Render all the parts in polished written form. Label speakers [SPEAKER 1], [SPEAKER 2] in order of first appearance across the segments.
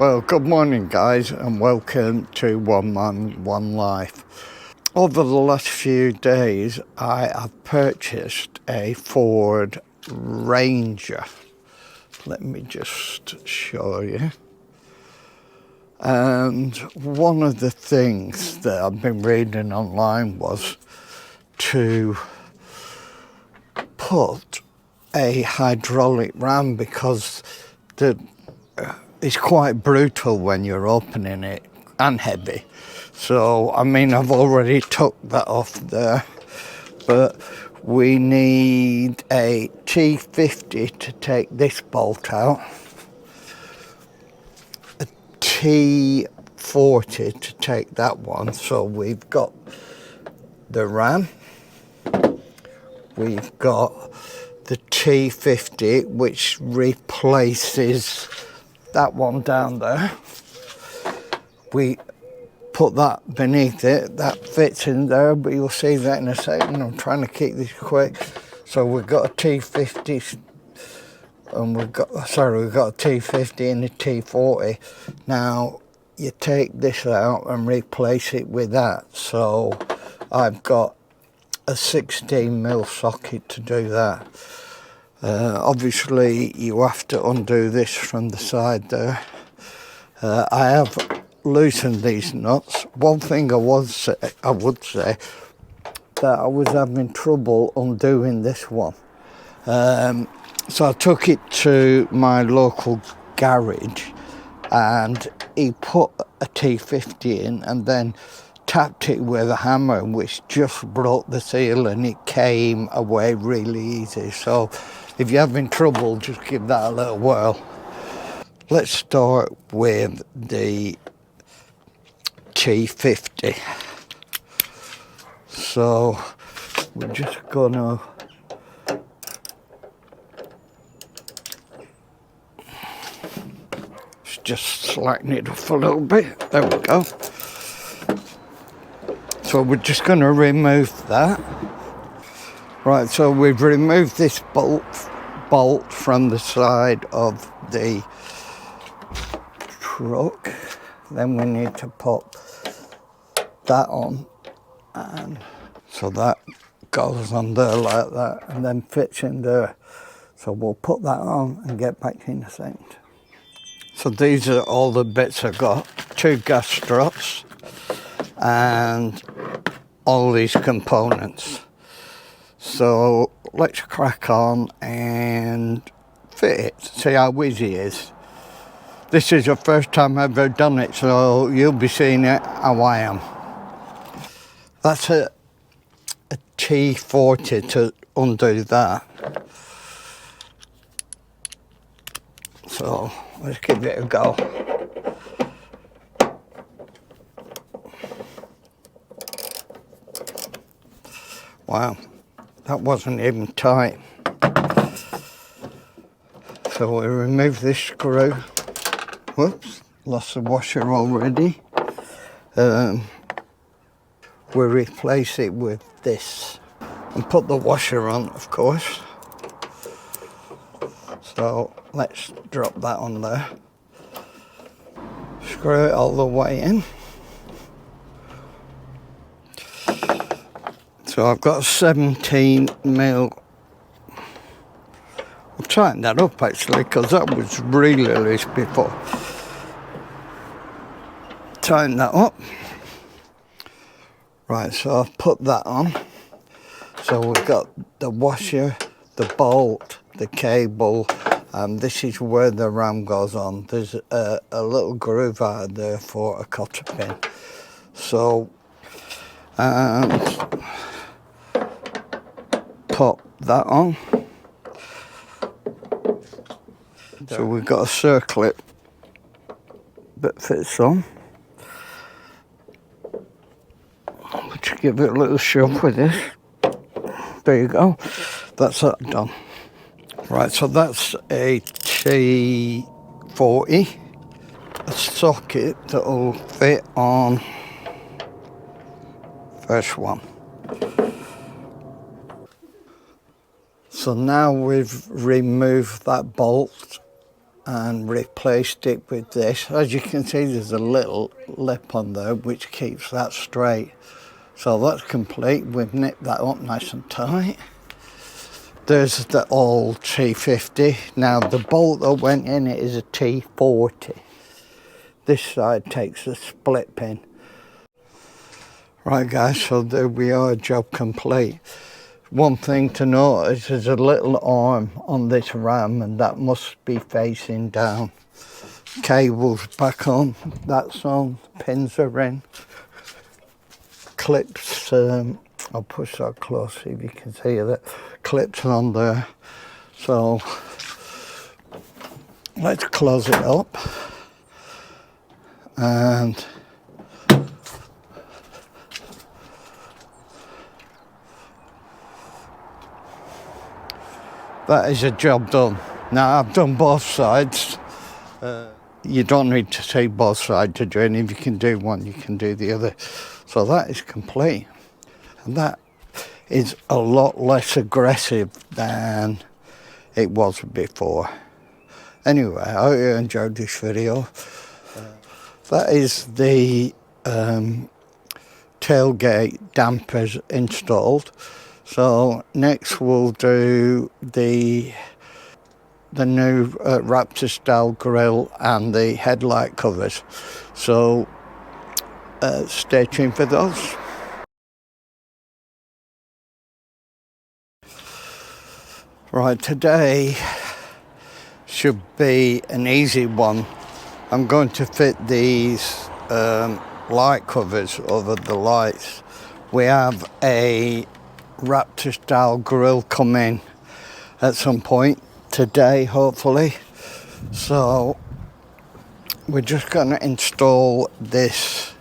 [SPEAKER 1] Well, good morning guys, and welcome to One Man, One Life. Over the last few days I have purchased a Ford Ranger. Let me just show you. And one of the things that I've been reading online was to put a hydraulic ram, because it's quite brutal when you're opening it and heavy. So I mean, I've already took that off there, but we need a T50 to take this bolt out, a T40 to take that one. So we've got the ram, we've got the T50, which replaces that one down there. We put that beneath it, that fits in there, but you'll see that in a second. I'm trying to keep this quick. So we've got a T50 and we've got a T50 and a T40. Now you take this out and replace it with that. So I've got a 16mm socket to do that. Obviously you have to undo this from the side there. I have loosened these nuts. One thing I would say that I was having trouble undoing this one. So I took it to my local garage and he put a T50 in and then tapped it with a hammer, which just broke the seal and it came away really easy. So if you're having trouble, just give that a little whirl. Let's start with the T50. So we're just gonna just slacken it off a little bit. There we go. So we're just going to remove that. Right, so we've removed this bolt from the side of the truck. Then we need to pop that on, and so that goes on there like that and then fits in there. So we'll put that on and get back in a second. So these are all the bits I've got. 2 gas struts and all these components. So let's crack on and fit it, see how easy it is. This is the first time I've ever done it, so you'll be seeing it how I am. That's a T40 to undo that. So let's give it a go. Wow, that wasn't even tight. So we remove this screw. Whoops, lost the washer already. We replace it with this and put the washer on, of course. So let's drop that on there. Screw it all the way in. So I've got 17mm. I'll tighten that up actually, because that was really loose before. Tighten that up. Right, so I've put that on. So we've got the washer, the bolt, the cable, and this is where the ram goes on. There's a little groove out there for a cotter pin. So, pop that on. So we've got a circlip that fits on. Let's give it a little shove with this. There you go. That's that done. Right, so that's a T40, a socket that will fit on first one. So now we've removed that bolt and replaced it with this. As you can see, there's a little lip on there which keeps that straight. So that's complete. We've nipped that up nice and tight. There's the old T50. Now the bolt that went in it is a T40. This side takes the split pin. Right guys, so there we are, job complete. One thing to notice is a little arm on this ram, and that must be facing down. Cable's back on, that's on, pins are in. Clips, I'll push that close so you can see that. Clips on there. So let's close it up. And that is a job done. Now I've done both sides. You don't need to see both sides to do it. If you can do one, you can do the other. So that is complete. And that is a lot less aggressive than it was before. Anyway, I hope you enjoyed this video. That is the tailgate dampers installed. So next we'll do the new Raptor style grille and the headlight covers. So stay tuned for those. Right, today should be an easy one. I'm going to fit these light covers over the lights. We have a Raptor style grille coming at some point today, hopefully. So we're just going to install this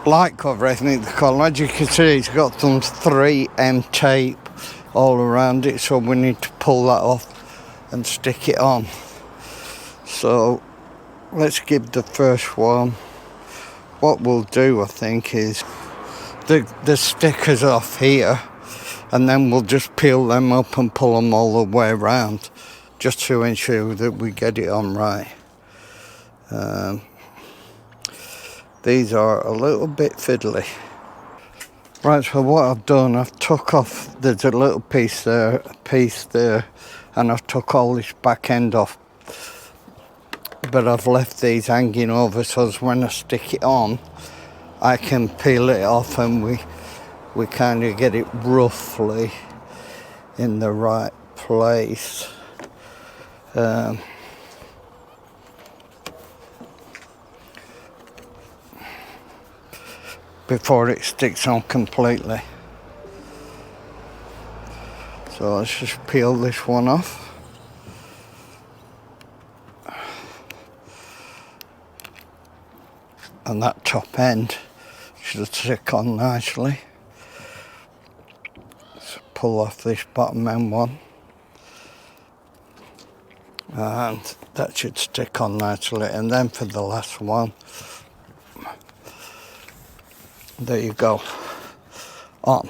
[SPEAKER 1] light cover, I think they call it. As you can see, it's got some 3M tape all around it, so we need to pull that off and stick it on. So let's give the first one. What we'll do, I think, is the stickers off here, and then we'll just peel them up and pull them all the way around, just to ensure that we get it on right. These are a little bit fiddly. Right, so what I've done, I've took off, there's a little piece there, and I've took all this back end off. But I've left these hanging over, so as when I stick it on, I can peel it off, and we kind of get it roughly in the right place. Before it sticks on completely. So let's just peel this one off. And that top end should stick on nicely. So pull off this bottom end one. And that should stick on nicely. And then for the last one, there you go, on.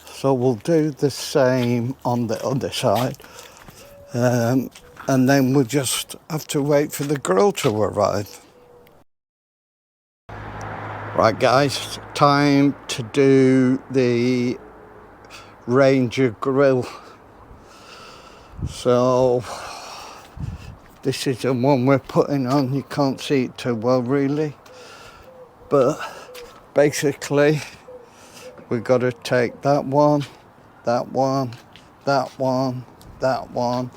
[SPEAKER 1] So we'll do the same on the other side. And then we'll just have to wait for the grill to arrive. Right guys, time to do the Ranger grill. So this is the one we're putting on. You can't see it too well really, but basically we've got to take that one, that one, that one, that one,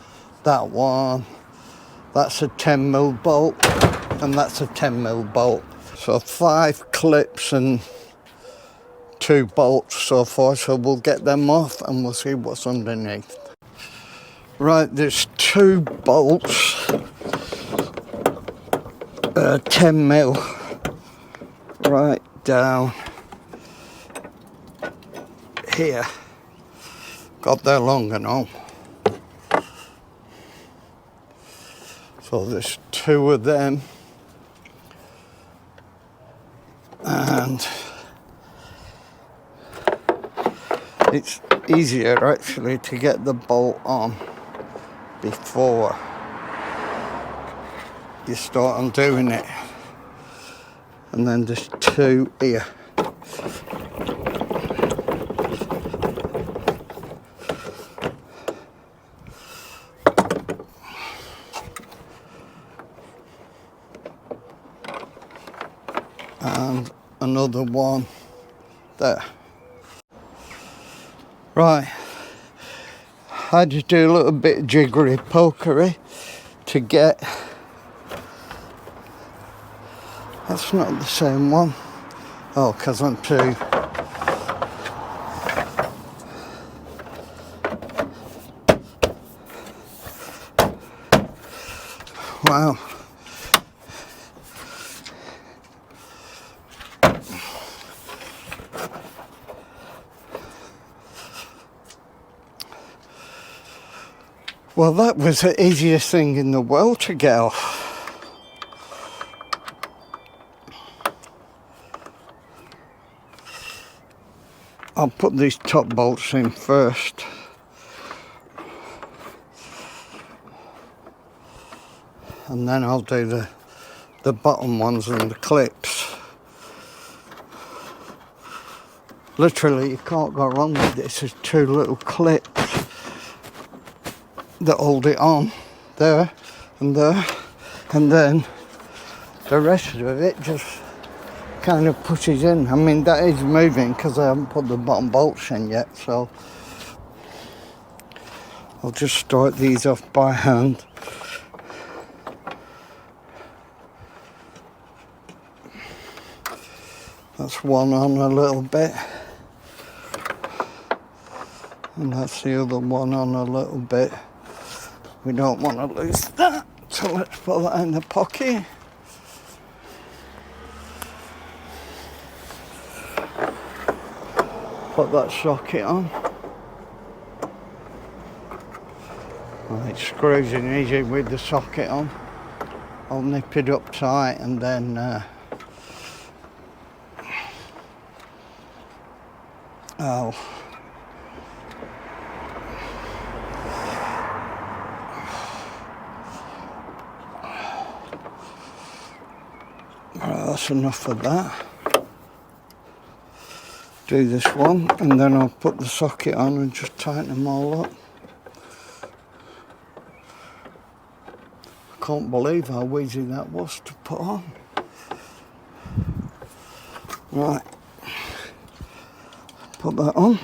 [SPEAKER 1] that one. That's a 10mm bolt, and that's a 10mm bolt. So 5 clips and 2 bolts so far. So we'll get them off and we'll see what's underneath. Right, there's 2 bolts, 10mm, right down here. Got there long enough. So there's 2 of them, and it's easier actually to get the bolt on before you start undoing it. And then there's two here. And another one there. Right, I just do a little bit of jiggery pokery to get, that's not the same one. Oh, because I'm too, wow. Well, that was the easiest thing in the world to get off. I'll put these top bolts in first. And then I'll do the bottom ones and the clips. Literally, you can't go wrong with this. There's two little clips that hold it on, there and there, and then the rest of it just kind of pushes in. I mean, that is moving because I haven't put the bottom bolts in yet, so I'll just start these off by hand. That's one on a little bit, and that's the other one on a little bit. We don't want to lose that, so let's put that in the pocket. Put that socket on. Right, it screws in easy with the socket on. I'll nip it up tight and then I'll right, that's enough of that. Do this one and then I'll put the socket on and just tighten them all up. I can't believe how easy that was to put on. Right, put that on.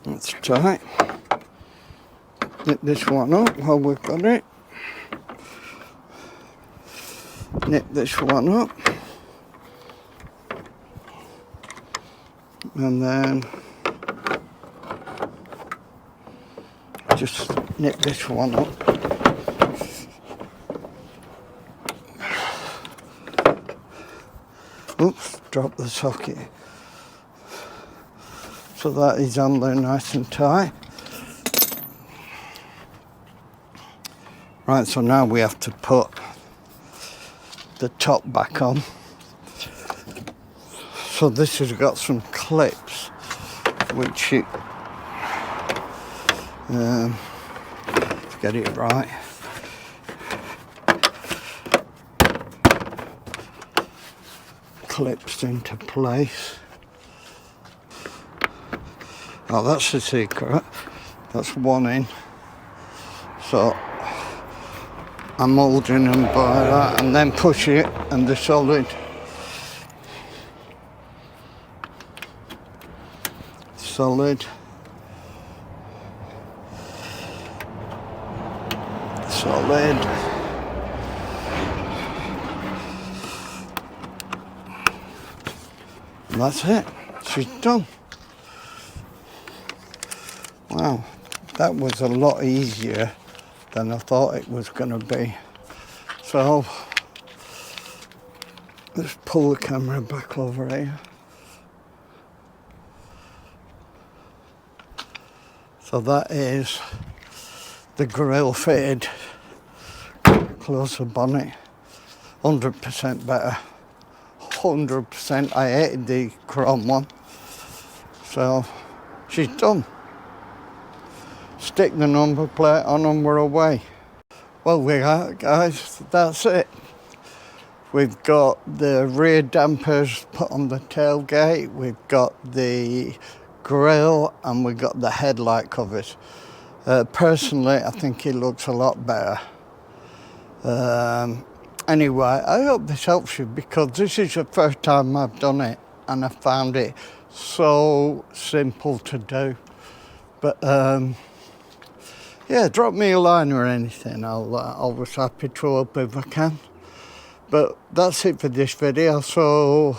[SPEAKER 1] That's tight. Nip this one up while we've got it. Nip this one up. And then just nip this one up. Oops, drop the socket. So that is on there nice and tight. Right, so now we have to put the top back on. So this has got some clips, which it, let's get it right. Clips into place. Oh, that's the secret. That's one in. So I'm holding them by that and then push it and they're solid. Solid. Solid. And that's it. She's done. Wow, that was a lot easier than I thought it was going to be. So let's pull the camera back over here. So that is the grill fitted. close up on it. 100% better. 100%. I hated the chrome one. So she's done. Stick the number plate on and we're away. Well, we are, guys. That's it. We've got the rear dampers put on the tailgate. We've got the grille and we've got the headlight covers. Personally, I think it looks a lot better. Anyway, I hope this helps you because this is the first time I've done it and I found it so simple to do. But yeah, drop me a line or anything. I'll always happy to help if I can. But that's it for this video. So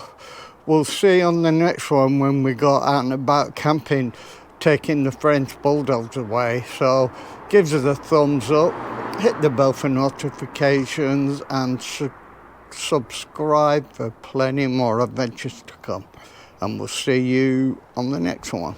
[SPEAKER 1] we'll see on the next one when we go out and about camping, taking the French bulldogs away. So give us a thumbs up, hit the bell for notifications and subscribe for plenty more adventures to come. And we'll see you on the next one.